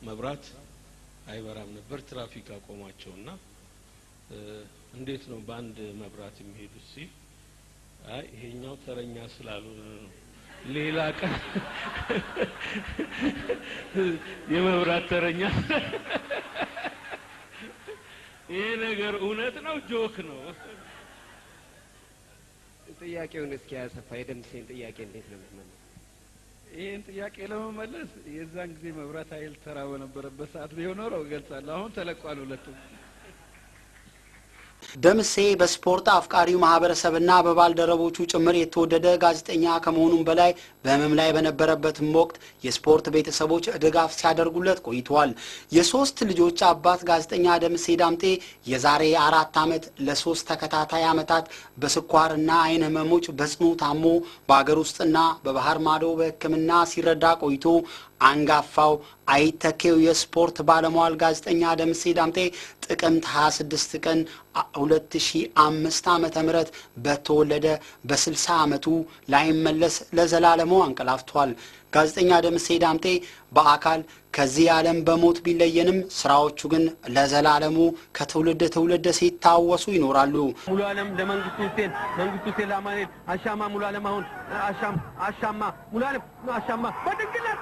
መብራት አይበራም ነበር ትራፊክ አቆማቸውና እንዴት ነው ባንድ መብራት የሚሄዱት ሲል አይ ይሄኛው ተረኛ ስላልሆነ ነው ሌላ ቀን የመብራት ተረኛ ይሄ ነገር እውነት ነው ጆክ ነው ጥያቄውን እስኪ ያሰፋ የደምሴን ጥያቄ እንዴት ነው የምትመልሰው ይሄን ጥያቄ ለመመለስ የዛን ጊዜ መብራት ኃይል ተራው ነበረበት ሰዓት ቢሆን ኖሮ ገልጻለሁ አሁን ተለቋል ሁለቱም ደምሴ በስፖርት አፍቃሪው ማህበረሰብና በባልደረቦቹ ጭምር የተወደደ ጋዜጠኛ ከመሆኑም በላይ በህመም ላይ በነበረበትም ወቅት የስፖርት ቤተሰቦች ድጋፍ ሲያደርጉለት ቆይተዋል። የሶስት ልጆች አባት ጋዜጠኛ ደምሴ ዳምጤ የዛሬ 4 ዓመት ለ3 ተከታታይ ዓመታት በስኳርና አይን ህመሞች በጽኑ ታሞ በአገር ውስጥና በባህር ማዶ በሕክምና ሲረዳ ቆይቶ አንጋፋው አይተኬው የስፖርት ባለሟል ጋዜጠኛ ደምሴ ዳምጤ ጥቅምት 26 ቀን 2005 ዓመተ ምህረት በተወለደ በ60 ዓመቱ ላይመለስ ለዘላለሙ አንቀላፍቷል። ጋዜጠኛ ደምሴ ዳምጤ በአካል ከዚህ ዓለም በሞት ቢለየንም ስራዎቹ ግን ለዘላለሙ ከትውልድ ትውልድ ሲታወሱ ይኖራሉ። ሙሉ ዓለም ለመንግስቱ ሁሴን ለማለት አሻማ ሙሉ ዓለም አሁን አሻማ ሙሉ ዓለም አሻማ በድንግለት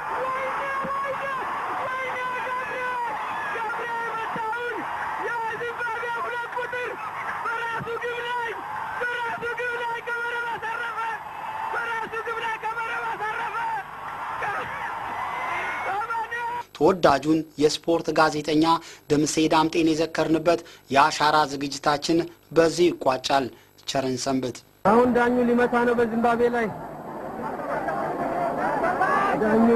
ተወዳጁን የስፖርት ጋዜጠኛ ደምሴ ዳምጤን የዘከርንበት የአሻራ ዝግጅታችን በዚህ ይቋጫል። ቸርን ሰንበት። አሁን ዳኙ ሊመታ ነው በዚምባብዌ ላይ ዳኙ